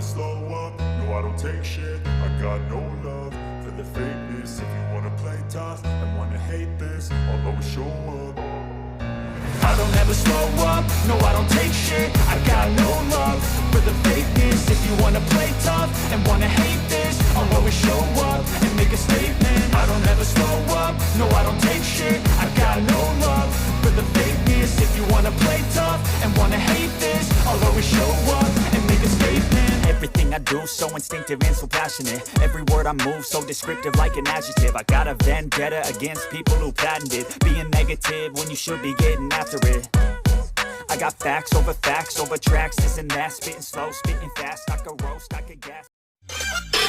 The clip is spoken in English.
never slow up, no I don't take shit. I got no love for the fakeness. If you wanna play tough and wanna hate this, I'll always show up. I don't ever slow up, no I don't take shit. I got no love for the fakeness. If you wanna play tough and wanna hate this, I'll always show up and make a statement. I don't ever slow up, no I don't take shit. I got no love for the fakeness. If you wanna play tough and wanna hate this, I'll always show up and make a statement. Everything I do so instinctive and so passionate. Every word I move so descriptive like an adjective. I got a vendetta against people who patented being negative when you should be getting after it. I got facts over tracks, this and that. Spitting slow, spitting fast, I could roast, I could gas.